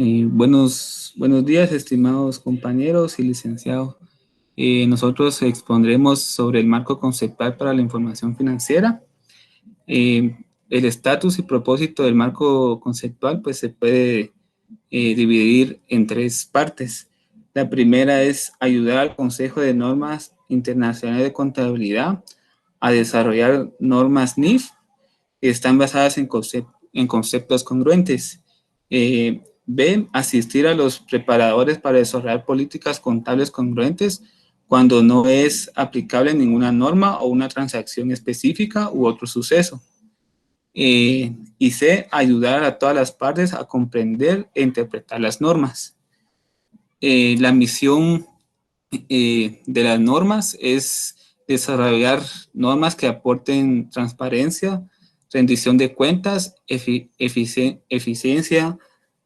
Buenos días, estimados compañeros y licenciados. Nosotros expondremos sobre el marco conceptual para la información financiera. El estatus y propósito del marco conceptual pues, se puede dividir en tres partes. La primera es ayudar al Consejo de Normas Internacionales de Contabilidad a desarrollar normas NIF que están basadas en conceptos congruentes. B, asistir a los preparadores para desarrollar políticas contables congruentes cuando no es aplicable ninguna norma o una transacción específica u otro suceso. Y C, ayudar a todas las partes a comprender e interpretar las normas. La misión de las normas es desarrollar normas que aporten transparencia, rendición de cuentas, eficiencia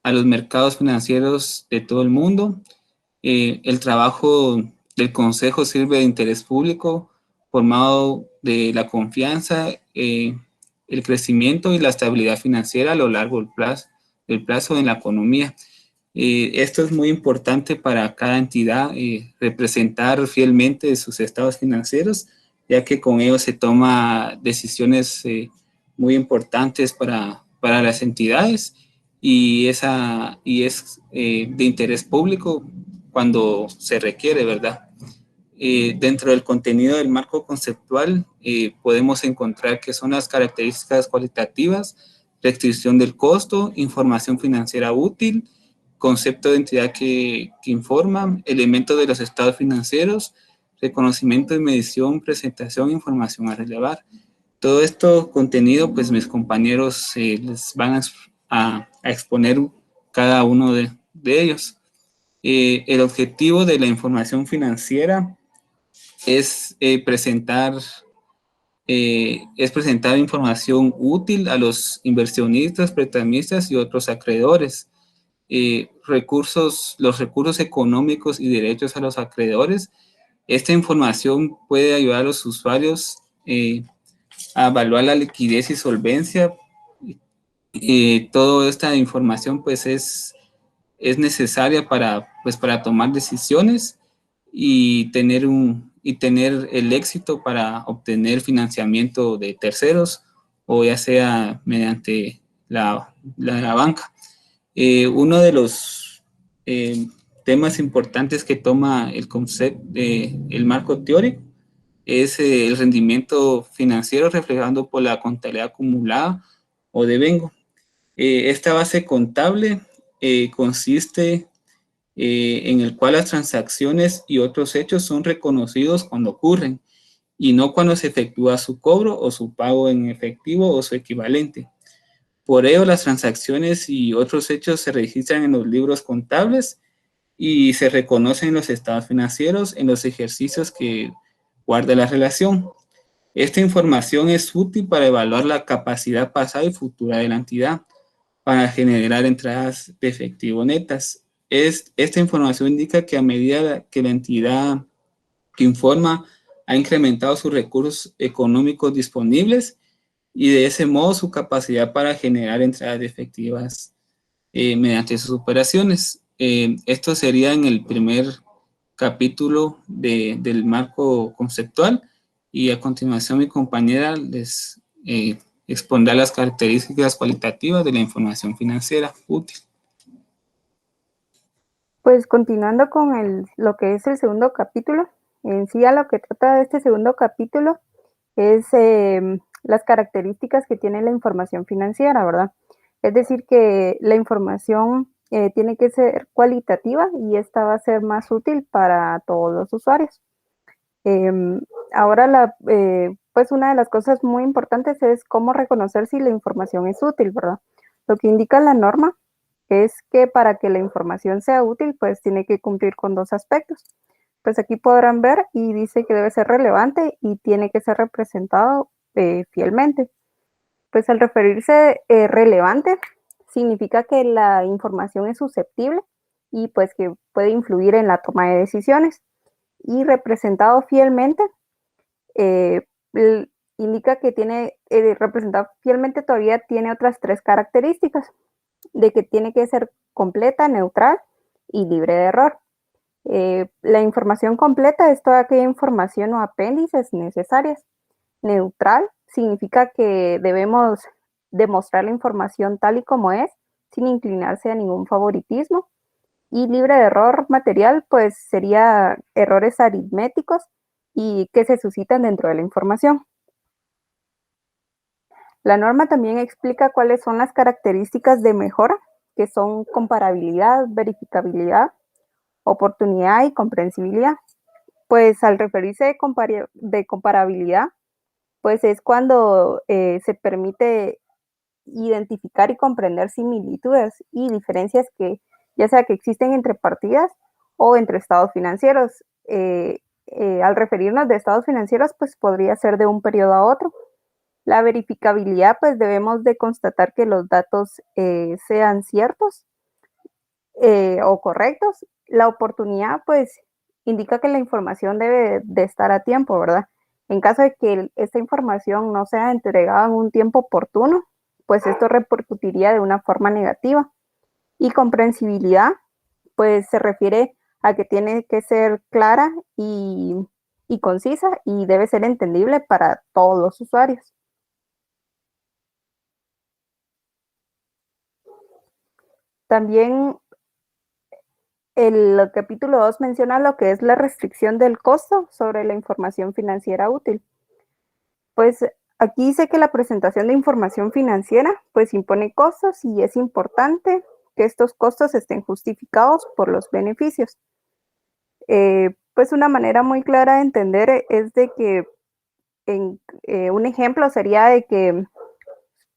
a los mercados financieros de todo el mundo. El trabajo del Consejo sirve de interés público, formado de la confianza, el crecimiento y la estabilidad financiera a lo largo del plazo en la economía. Esto es muy importante para cada entidad, representar fielmente sus estados financieros, ya que con ello se toman decisiones muy importantes para las entidades y es de interés público cuando se requiere, ¿verdad? Dentro del contenido del marco conceptual podemos encontrar que son las características cualitativas, restricción del costo, información financiera útil, concepto de entidad que informa, elementos de los estados financieros, reconocimiento y medición, presentación, información a relevar. Todo esto contenido, pues mis compañeros les van a exponer cada uno de ellos. El objetivo de la información financiera es presentar información útil a los inversionistas, prestamistas y otros acreedores. Los recursos económicos y derechos a los acreedores. Esta información puede ayudar a los usuarios a evaluar la liquidez y solvencia. Toda esta información pues es necesaria para tomar decisiones y tener el éxito para obtener financiamiento de terceros o ya sea mediante la banca. Uno de los temas importantes que toma el marco teórico es el rendimiento financiero reflejado por la contabilidad acumulada o devengo. Esta base contable consiste en el cual las transacciones y otros hechos son reconocidos cuando ocurren y no cuando se efectúa su cobro o su pago en efectivo o su equivalente. Por ello, las transacciones y otros hechos se registran en los libros contables y se reconocen en los estados financieros en los ejercicios que guarda la relación. Esta información es útil para evaluar la capacidad pasada y futura de la entidad para generar entradas de efectivo netas. Esta información indica que a medida que la entidad que informa ha incrementado sus recursos económicos disponibles y de ese modo su capacidad para generar entradas de efectivas mediante sus operaciones. Esto sería en el primer capítulo del marco conceptual y a continuación mi compañera les expondrá las características cualitativas de la información financiera útil. Pues continuando con lo que es el segundo capítulo, en sí a lo que trata de este segundo capítulo es las características que tiene la información financiera, ¿verdad? Es decir, que la información tiene que ser cualitativa y esta va a ser más útil para todos los usuarios. Ahora, pues una de las cosas muy importantes es cómo reconocer si la información es útil, ¿verdad? Lo que indica la norma es que para que la información sea útil, pues tiene que cumplir con dos aspectos. Pues aquí podrán ver y dice que debe ser relevante y tiene que ser representado fielmente. Pues al referirse relevante, significa que la información es susceptible y pues que puede influir en la toma de decisiones. Y representado fielmente, indica que representado fielmente todavía tiene otras tres características. de que tiene que ser completa, neutral y libre de error. La información completa es toda aquella información o apéndices necesarias. Neutral significa que debemos demostrar la información tal y como es, sin inclinarse a ningún favoritismo. Y libre de error material, pues sería errores aritméticos y que se suscitan dentro de la información. La norma también explica cuáles son las características de mejora, que son comparabilidad, verificabilidad, oportunidad y comprensibilidad. Pues al referirse de comparabilidad, pues es cuando se permite identificar y comprender similitudes y diferencias que ya sea que existen entre partidas o entre estados financieros. Al referirnos de estados financieros, pues podría ser de un periodo a otro. La verificabilidad, pues debemos de constatar que los datos sean ciertos o correctos. La oportunidad, pues indica que la información debe de estar a tiempo, ¿verdad? En caso de que esta información no sea entregada en un tiempo oportuno, pues esto repercutiría de una forma negativa. Y comprensibilidad, pues se refiere a que tiene que ser clara y concisa y debe ser entendible para todos los usuarios. También el capítulo 2 menciona lo que es la restricción del costo sobre la información financiera útil. Pues aquí dice que la presentación de información financiera pues impone costos y es importante que estos costos estén justificados por los beneficios. Pues una manera muy clara de entender es de que un ejemplo sería de que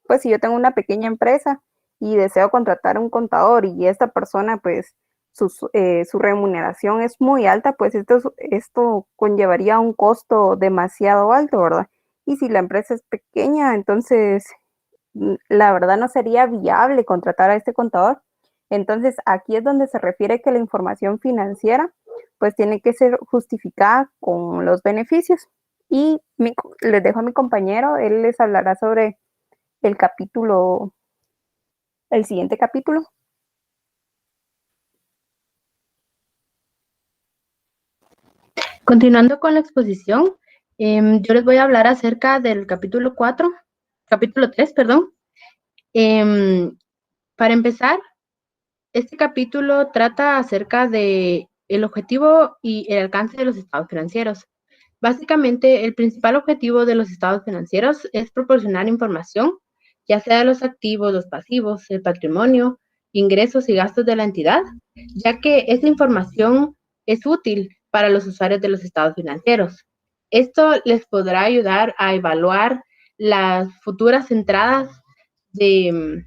pues si yo tengo una pequeña empresa y deseo contratar un contador y esta persona pues su remuneración es muy alta, pues esto conllevaría un costo demasiado alto, ¿verdad? Y si la empresa es pequeña, entonces la verdad no sería viable contratar a este contador. Entonces aquí es donde se refiere que la información financiera pues tiene que ser justificada con los beneficios. Y les dejo a mi compañero, él les hablará sobre el siguiente capítulo. Continuando con la exposición, yo les voy a hablar acerca del capítulo 3, perdón. Para empezar, este capítulo trata acerca de el objetivo y el alcance de los estados financieros. Básicamente, el principal objetivo de los estados financieros es proporcionar información, ya sea de los activos, los pasivos, el patrimonio, ingresos y gastos de la entidad, ya que esta información es útil para los usuarios de los estados financieros. Esto les podrá ayudar a evaluar las futuras entradas de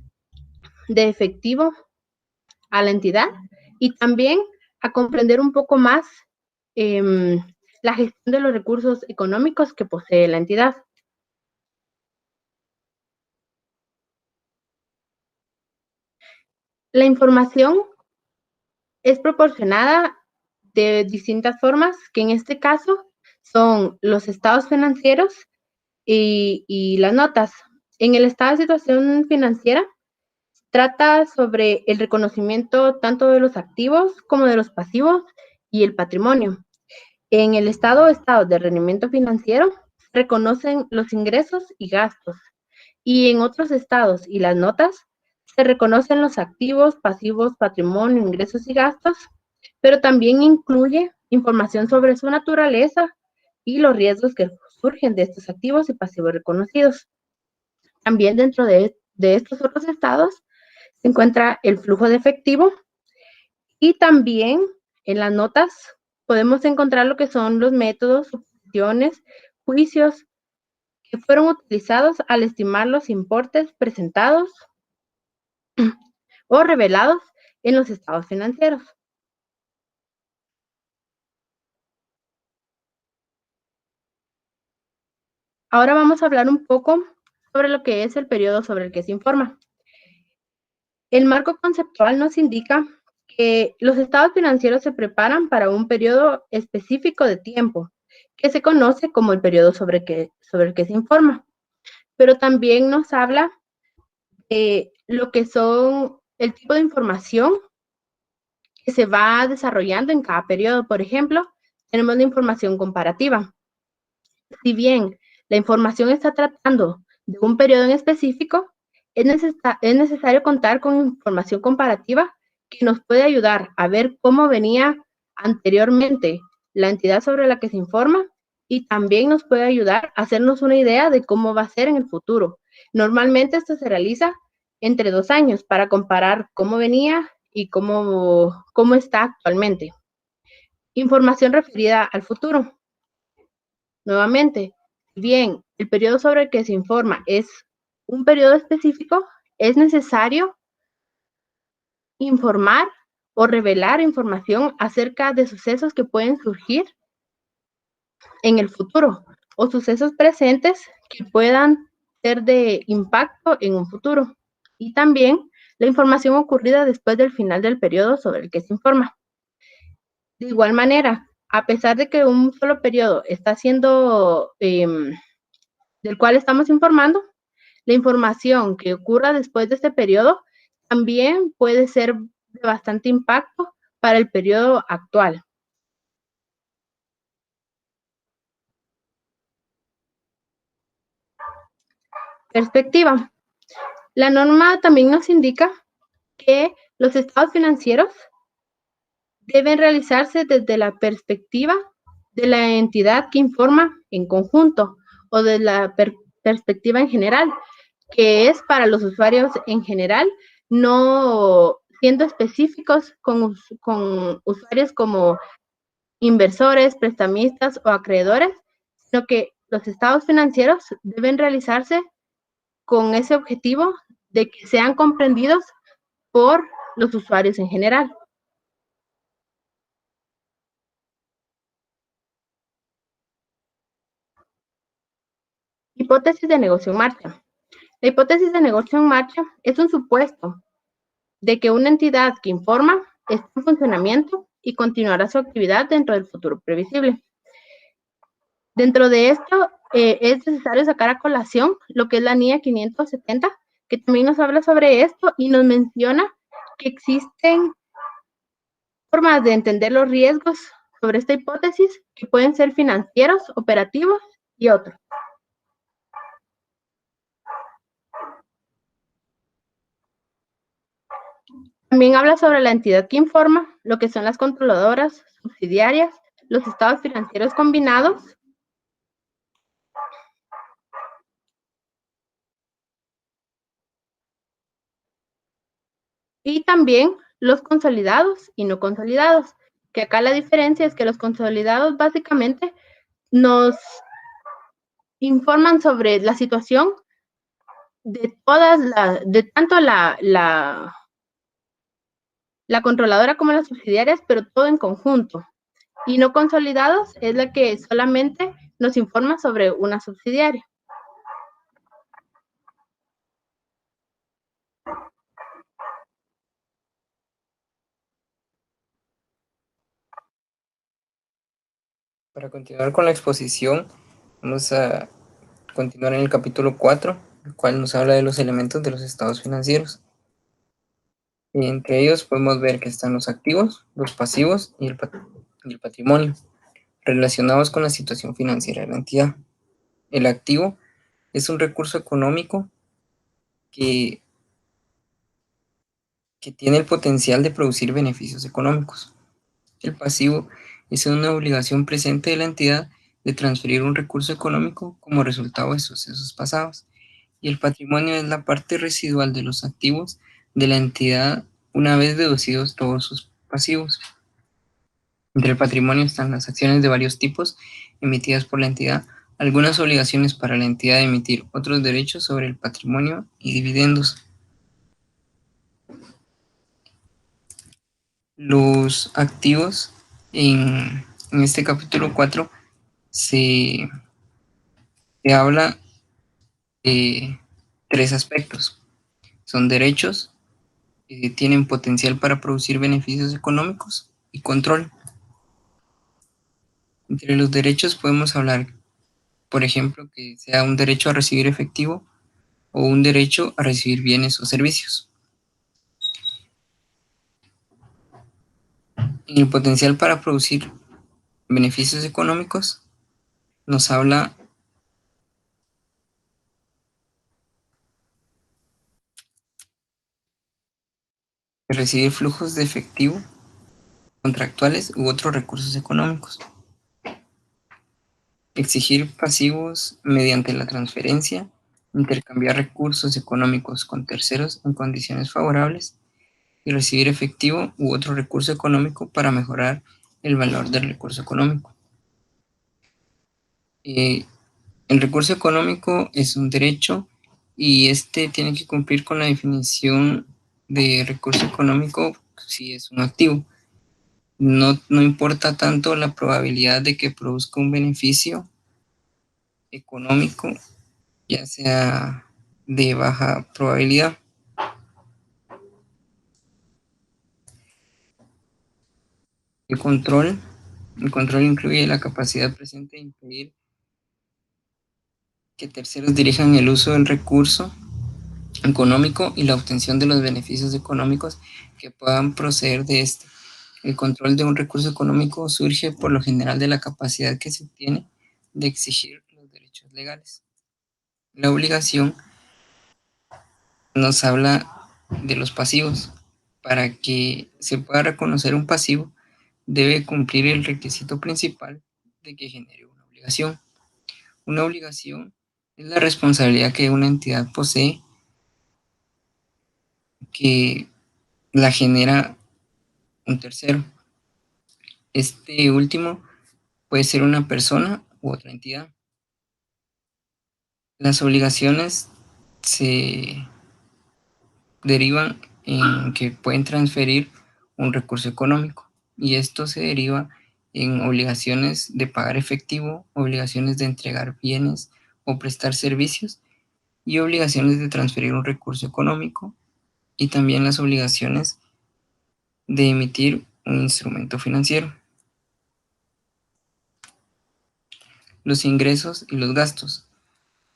efectivo a la entidad y también a comprender un poco más la gestión de los recursos económicos que posee la entidad. La información es proporcionada de distintas formas, que en este caso son los estados financieros y las notas. En el estado de situación financiera trata sobre el reconocimiento tanto de los activos como de los pasivos y el patrimonio. En el estado de rendimiento financiero reconocen los ingresos y gastos, y en otros estados y las notas se reconocen los activos, pasivos, patrimonio, ingresos y gastos, pero también incluye información sobre su naturaleza y los riesgos que surgen de estos activos y pasivos reconocidos. También dentro de estos otros estados se encuentra el flujo de efectivo y también en las notas podemos encontrar lo que son los métodos, suposiciones, juicios que fueron utilizados al estimar los importes presentados o revelados en los estados financieros. Ahora vamos a hablar un poco sobre lo que es el periodo sobre el que se informa. El marco conceptual nos indica que los estados financieros se preparan para un periodo específico de tiempo, que se conoce como el periodo sobre el que se informa. Pero también nos habla de lo que son el tipo de información que se va desarrollando en cada periodo. Por ejemplo, tenemos la información comparativa. Si bien la información está tratando de un periodo en específico, es necesario contar con información comparativa que nos puede ayudar a ver cómo venía anteriormente la entidad sobre la que se informa y también nos puede ayudar a hacernos una idea de cómo va a ser en el futuro. Normalmente esto se realiza entre 2 años para comparar cómo venía y cómo está actualmente. Información referida al futuro. Nuevamente, si bien el periodo sobre el que se informa es un periodo específico, es necesario informar o revelar información acerca de sucesos que pueden surgir en el futuro o sucesos presentes que puedan ser de impacto en un futuro. Y también la información ocurrida después del final del periodo sobre el que se informa. De igual manera, a pesar de que un solo periodo está siendo del cual estamos informando, la información que ocurra después de este periodo también puede ser de bastante impacto para el periodo actual. Perspectiva. La norma también nos indica que los estados financieros deben realizarse desde la perspectiva de la entidad que informa en conjunto o de la perspectiva en general, que es para los usuarios en general, no siendo específicos con usuarios como inversores, prestamistas o acreedores, sino que los estados financieros deben realizarse con ese objetivo de que sean comprendidos por los usuarios en general. Hipótesis de negocio en marcha. La hipótesis de negocio en marcha es un supuesto de que una entidad que informa está en funcionamiento y continuará su actividad dentro del futuro previsible. Dentro de esto, es necesario sacar a colación lo que es la NIA 570, que también nos habla sobre esto y nos menciona que existen formas de entender los riesgos sobre esta hipótesis que pueden ser financieros, operativos y otros. También habla sobre la entidad que informa, lo que son las controladoras, subsidiarias, los estados financieros combinados y también los consolidados y no consolidados, que acá la diferencia es que los consolidados básicamente nos informan sobre la situación de tanto la controladora como las subsidiarias, pero todo en conjunto. Y no consolidados es la que solamente nos informa sobre una subsidiaria. Para continuar con la exposición, vamos a continuar en el capítulo 4, el cual nos habla de los elementos de los estados financieros. Y entre ellos podemos ver que están los activos, los pasivos y el patrimonio, relacionados con la situación financiera de la entidad. El activo es un recurso económico que tiene el potencial de producir beneficios económicos. El pasivo es una obligación presente de la entidad de transferir un recurso económico como resultado de sucesos pasados. Y el patrimonio es la parte residual de los activos de la entidad una vez deducidos todos sus pasivos. Entre el patrimonio están las acciones de varios tipos emitidas por la entidad, algunas obligaciones para la entidad de emitir otros derechos sobre el patrimonio y dividendos. Los activos en este capítulo 4 se habla de 3 aspectos. Son derechos, que tienen potencial para producir beneficios económicos, y control. Entre los derechos podemos hablar, por ejemplo, que sea un derecho a recibir efectivo o un derecho a recibir bienes o servicios. En el potencial para producir beneficios económicos nos habla de recibir flujos de efectivo, contractuales u otros recursos económicos. Exigir pasivos mediante la transferencia, intercambiar recursos económicos con terceros en condiciones favorables y recibir efectivo u otro recurso económico para mejorar el valor del recurso económico. El recurso económico es un derecho y este tiene que cumplir con la definición de recurso económico si es un activo. No importa tanto la probabilidad de que produzca un beneficio económico, ya sea de baja probabilidad. El control incluye la capacidad presente de impedir que terceros dirijan el uso del recurso económico y la obtención de los beneficios económicos que puedan proceder de este. El control de un recurso económico surge por lo general de la capacidad que se tiene de exigir los derechos legales. La obligación nos habla de los pasivos. Para que se pueda reconocer un pasivo, debe cumplir el requisito principal de que genere una obligación. Una obligación es la responsabilidad que una entidad posee que la genera un tercero. Este último puede ser una persona u otra entidad. Las obligaciones se derivan en que pueden transferir un recurso económico y esto se deriva en obligaciones de pagar efectivo, obligaciones de entregar bienes o prestar servicios y obligaciones de transferir un recurso económico y también las obligaciones de emitir un instrumento financiero. Los ingresos y los gastos.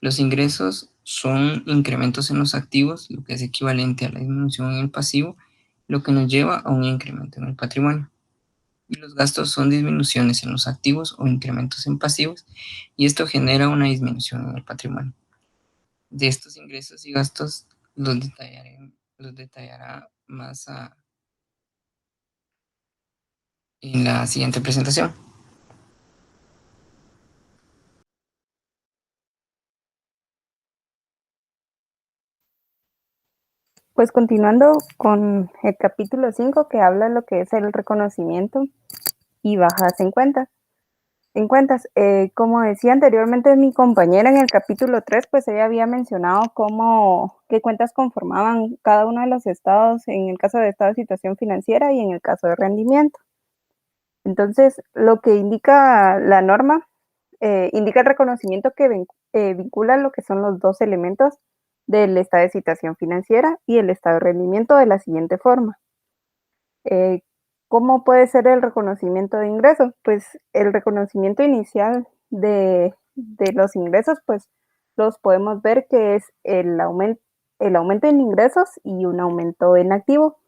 Los ingresos son incrementos en los activos, lo que es equivalente a la disminución en el pasivo, lo que nos lleva a un incremento en el patrimonio. Y los gastos son disminuciones en los activos o incrementos en pasivos, y esto genera una disminución en el patrimonio. De estos ingresos y gastos los detallará más en la siguiente presentación. Pues continuando con el capítulo 5 que habla de lo que es el reconocimiento y bajas en cuentas. Como decía anteriormente mi compañera en el capítulo 3, pues ella había mencionado qué cuentas conformaban cada uno de los estados, en el caso de estado de situación financiera y en el caso de rendimiento. Entonces, lo que indica la norma, indica el reconocimiento que vincula lo que son los dos elementos del estado de situación financiera y el estado de rendimiento de la siguiente forma. ¿Cómo puede ser el reconocimiento de ingresos? Pues el reconocimiento inicial de los ingresos, pues los podemos ver que es el aumento en ingresos y un aumento en activo.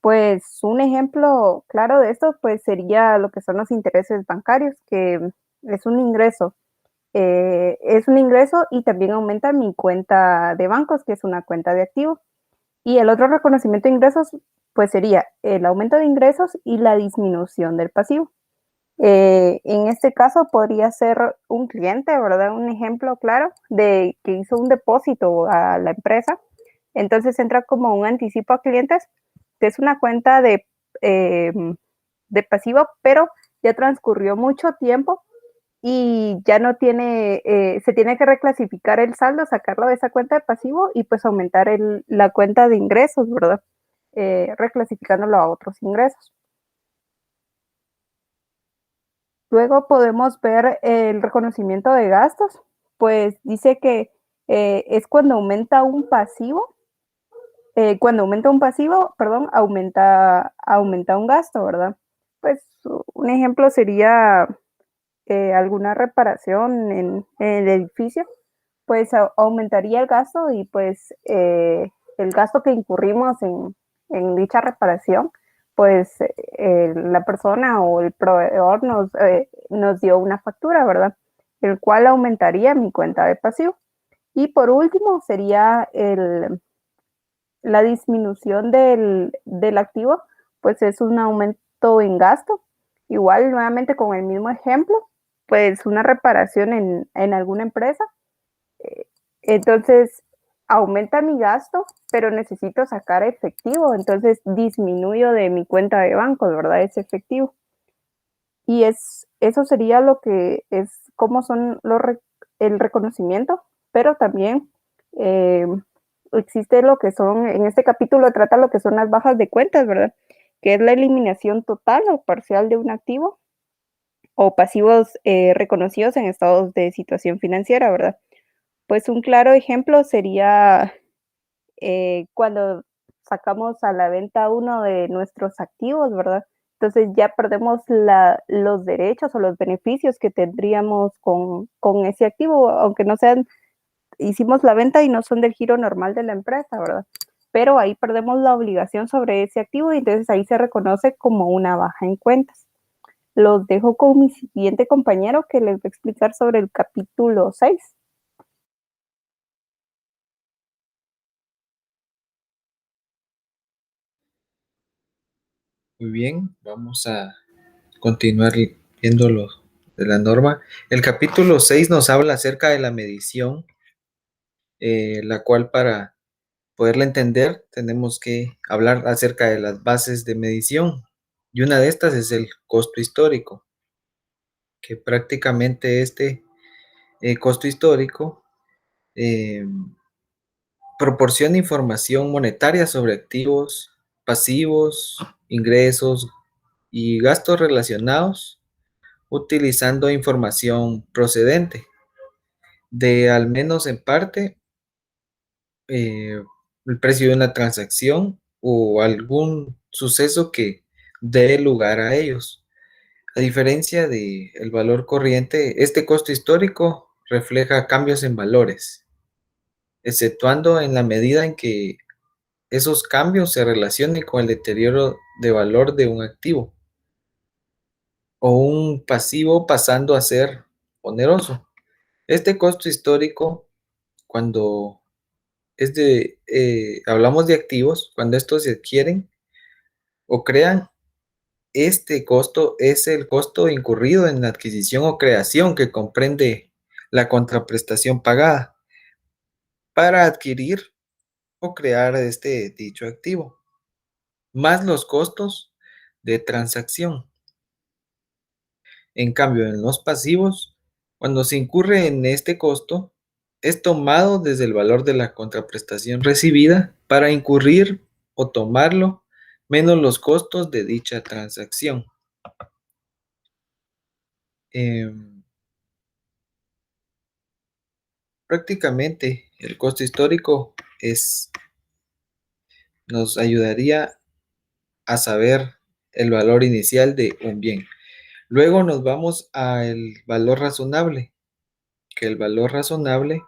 Pues un ejemplo claro de esto pues sería lo que son los intereses bancarios, que es un ingreso. Es un ingreso y también aumenta mi cuenta de bancos, que es una cuenta de activo. Y el otro reconocimiento de ingresos, pues sería el aumento de ingresos y la disminución del pasivo. En este caso podría ser un cliente, ¿verdad? Un ejemplo claro de que hizo un depósito a la empresa. Entonces entra como un anticipo a clientes, que es una cuenta de pasivo, pero ya transcurrió mucho tiempo y ya no tiene, se tiene que reclasificar el saldo, sacarlo de esa cuenta de pasivo y pues aumentar la cuenta de ingresos, ¿verdad? Reclasificándolo a otros ingresos. Luego podemos ver el reconocimiento de gastos, pues dice que es cuando aumenta un pasivo, perdón, aumenta un gasto, ¿verdad? Pues un ejemplo sería alguna reparación en el edificio, pues aumentaría el gasto y pues el gasto que incurrimos en dicha reparación, pues la persona o el proveedor nos dio una factura, ¿verdad? El cual aumentaría mi cuenta de pasivo. Y por último sería la disminución del activo, pues es un aumento en gasto. Igual, nuevamente con el mismo ejemplo, pues una reparación en alguna empresa. Entonces, aumenta mi gasto, pero necesito sacar efectivo, entonces disminuyo de mi cuenta de banco, ¿verdad? Ese efectivo. Y eso sería lo que es, cómo son el reconocimiento, pero también eh, existe lo que son, en este capítulo trata lo que son las bajas de cuentas, ¿verdad? Que es la eliminación total o parcial de un activo o pasivos reconocidos en estados de situación financiera, ¿verdad? Pues un claro ejemplo sería cuando sacamos a la venta uno de nuestros activos, ¿verdad? Entonces ya perdemos los derechos o los beneficios que tendríamos con ese activo, aunque no sean, hicimos la venta y no son del giro normal de la empresa, ¿verdad? Pero ahí perdemos la obligación sobre ese activo y entonces ahí se reconoce como una baja en cuentas. Los dejo con mi siguiente compañero que les va a explicar sobre el capítulo 6. Muy bien, vamos a continuar viendo lo de la norma. El capítulo 6 nos habla acerca de la medición, la cual para poderla entender tenemos que hablar acerca de las bases de medición. Y una de estas es el costo histórico, que prácticamente este costo histórico eh, proporciona información monetaria sobre activos, pasivos, ingresos y gastos relacionados utilizando información procedente de al menos en parte el precio de una transacción o algún suceso que dé lugar a ellos. A diferencia del valor corriente, este costo histórico refleja cambios en valores, exceptuando en la medida en que esos cambios se relacionen con el deterioro de valor de un activo o un pasivo pasando a ser oneroso. Este costo histórico, cuando hablamos de activos, cuando estos se adquieren o crean, este costo es el costo incurrido en la adquisición o creación que comprende la contraprestación pagada para adquirir o crear dicho activo, más los costos de transacción. En cambio, en los pasivos, cuando se incurre en este costo, es tomado desde el valor de la contraprestación recibida para incurrir o tomarlo menos los costos de dicha transacción. Prácticamente el costo histórico nos ayudaría a saber el valor inicial de un bien. Luego nos vamos al valor razonable, que el valor razonable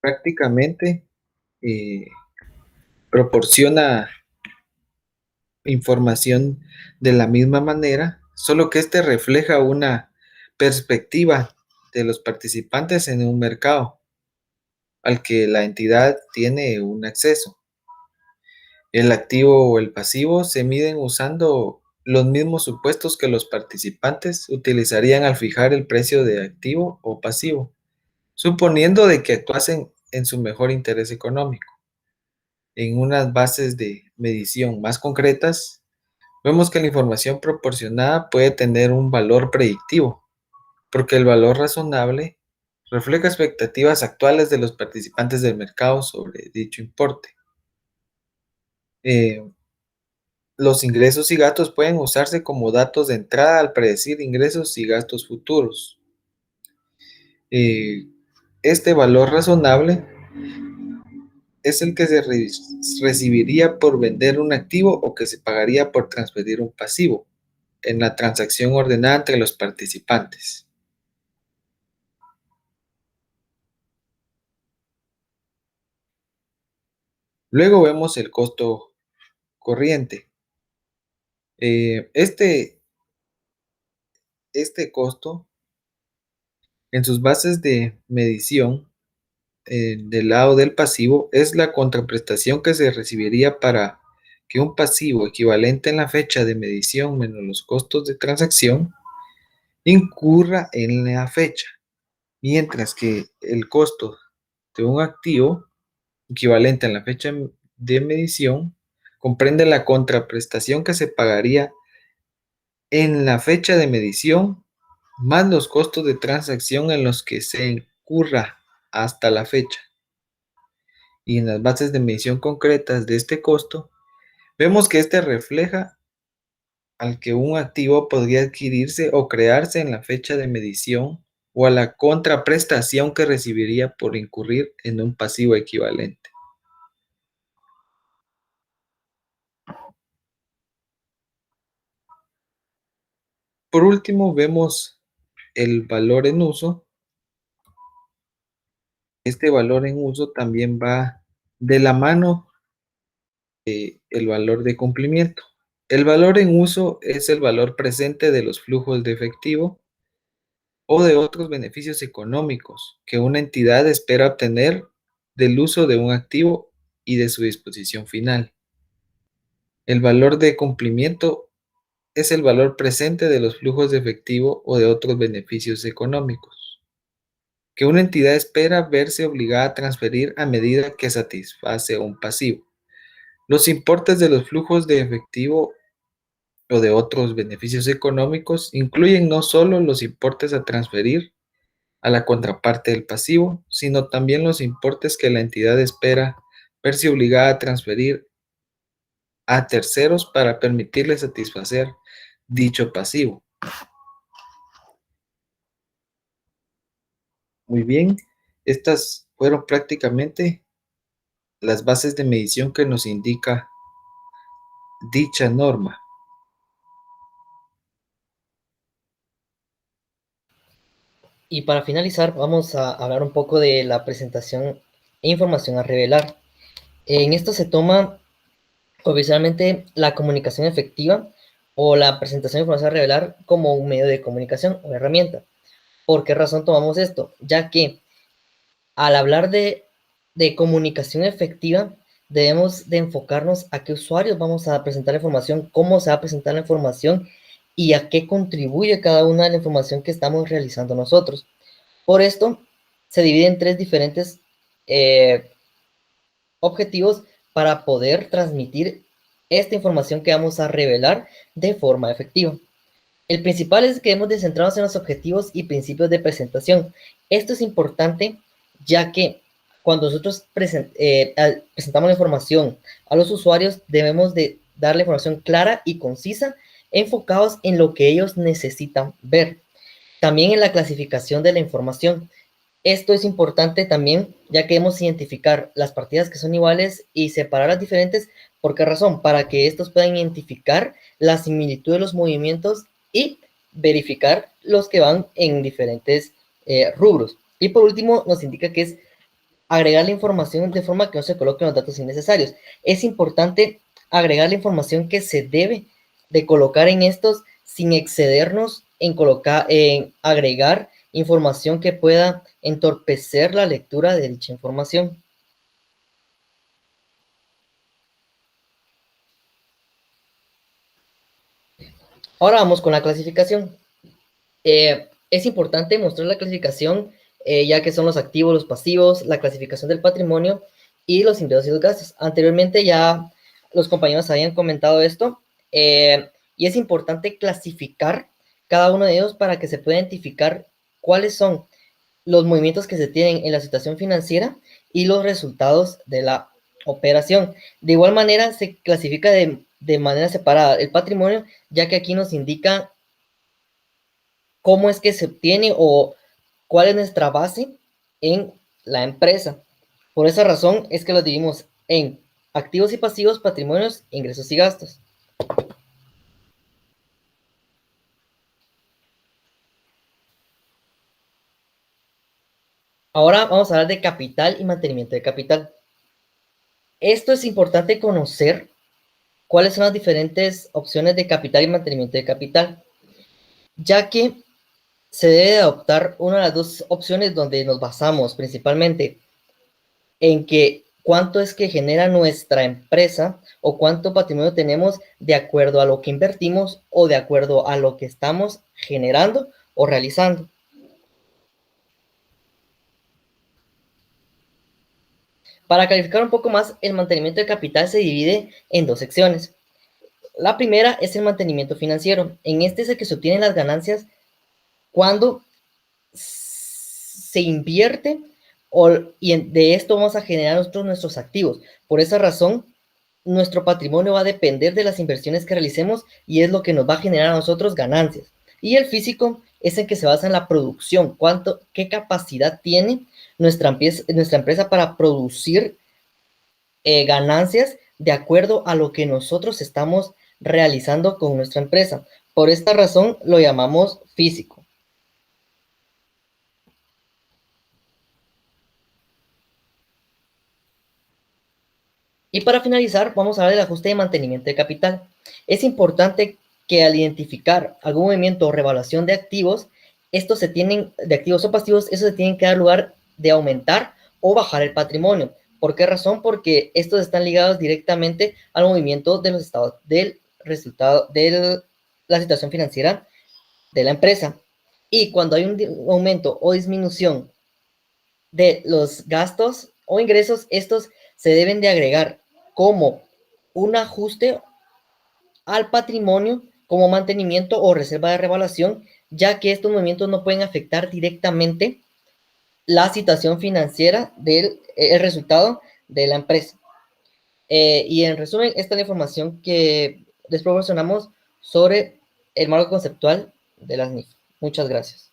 prácticamente eh, proporciona información de la misma manera, solo que este refleja una perspectiva de los participantes en un mercado al que la entidad tiene un acceso. El activo o el pasivo se miden usando los mismos supuestos que los participantes utilizarían al fijar el precio de activo o pasivo, suponiendo de que actuasen en su mejor interés económico. En unas bases de medición más concretas, vemos que la información proporcionada puede tener un valor predictivo, porque el valor razonable refleja expectativas actuales de los participantes del mercado sobre dicho importe. Los ingresos y gastos pueden usarse como datos de entrada al predecir ingresos y gastos futuros. Este valor razonable es el que se recibiría por vender un activo o que se pagaría por transferir un pasivo en la transacción ordenada entre los participantes. Luego vemos el costo corriente. Este costo en sus bases de medición del lado del pasivo es la contraprestación que se recibiría para que un pasivo equivalente en la fecha de medición menos los costos de transacción incurra en la fecha, mientras que el costo de un activo equivalente en la fecha de medición comprende la contraprestación que se pagaría en la fecha de medición más los costos de transacción en los que se incurra hasta la fecha. Y en las bases de medición concretas de este costo, vemos que este refleja al que un activo podría adquirirse o crearse en la fecha de medición o a la contraprestación que recibiría por incurrir en un pasivo equivalente. Por último, vemos el valor en uso. Este valor en uso también va de la mano del valor de cumplimiento. El valor en uso es el valor presente de los flujos de efectivo o de otros beneficios económicos que una entidad espera obtener del uso de un activo y de su disposición final. El valor de cumplimiento es el valor presente de los flujos de efectivo o de otros beneficios económicos que una entidad espera verse obligada a transferir a medida que satisface un pasivo. Los importes de los flujos de efectivo o de otros beneficios económicos incluyen no solo los importes a transferir a la contraparte del pasivo, sino también los importes que la entidad espera verse obligada a transferir a terceros para permitirle satisfacer dicho pasivo. Muy bien, estas fueron prácticamente las bases de medición que nos indica dicha norma. Y para finalizar, vamos a hablar un poco de la presentación e información a revelar. En esto se toma oficialmente la comunicación efectiva o la presentación de información a revelar como un medio de comunicación o herramienta. ¿Por qué razón tomamos esto? Ya que al hablar de comunicación efectiva, debemos de enfocarnos a qué usuarios vamos a presentar la información, cómo se va a presentar la información y a qué contribuye cada una de la información que estamos realizando nosotros. Por esto, se divide en tres diferentes objetivos para poder transmitir esta información que vamos a revelar de forma efectiva. El principal es que debemos de centrarnos en los objetivos y principios de presentación. Esto es importante ya que cuando nosotros presentamos la información a los usuarios, debemos de darle información clara y concisa, enfocados en lo que ellos necesitan ver. También en la clasificación de la información. Esto es importante también, ya que debemos identificar las partidas que son iguales y separar las diferentes. ¿Por qué razón? Para que estos puedan identificar la similitud de los movimientos y verificar los que van en diferentes rubros. Y por último, nos indica que es agregar la información de forma que no se coloquen los datos innecesarios. Es importante agregar la información que se debe de colocar en estos sin excedernos en agregar información que pueda entorpecer la lectura de dicha información. Ahora vamos con la clasificación. Es importante mostrar la clasificación, ya que son los activos, los pasivos, la clasificación del patrimonio y los ingresos y los gastos. Anteriormente ya los compañeros habían comentado esto, y es importante clasificar cada uno de ellos para que se pueda identificar cuáles son los movimientos que se tienen en la situación financiera y los resultados de la operación. De igual manera, se clasifica de manera separada el patrimonio, ya que aquí nos indica cómo es que se obtiene o cuál es nuestra base en la empresa. Por esa razón es que los dividimos en activos y pasivos, patrimonios, ingresos y gastos. Ahora vamos a hablar de capital y mantenimiento de capital. Esto es importante conocer cuáles son las diferentes opciones de capital y mantenimiento de capital, ya que se debe adoptar una de las dos opciones donde nos basamos principalmente en que cuánto es que genera nuestra empresa o cuánto patrimonio tenemos de acuerdo a lo que invertimos o de acuerdo a lo que estamos generando o realizando. Para calificar un poco más, el mantenimiento de capital se divide en dos secciones. La primera es el mantenimiento financiero. En este es el que se obtienen las ganancias cuando se invierte y de esto vamos a generar nuestros activos. Por esa razón, nuestro patrimonio va a depender de las inversiones que realicemos y es lo que nos va a generar a nosotros ganancias. Y el físico es el que se basa en la producción, qué capacidad tiene nuestra empresa para producir ganancias de acuerdo a lo que nosotros estamos realizando con nuestra empresa. Por esta razón lo llamamos físico. Y para finalizar, vamos a hablar del ajuste de mantenimiento de capital. Es importante que al identificar algún movimiento o revaluación de activos, de activos o pasivos, estos se tienen que dar lugar de aumentar o bajar el patrimonio. ¿Por qué razón? Porque estos están ligados directamente al movimiento de los estados del resultado de la situación financiera de la empresa. Y cuando hay un aumento o disminución de los gastos o ingresos, estos se deben de agregar como un ajuste al patrimonio como mantenimiento o reserva de revaluación, ya que estos movimientos no pueden afectar directamente la situación financiera del resultado de la empresa. Y en resumen, esta es la información que les proporcionamos sobre el marco conceptual de las NIF. Muchas gracias.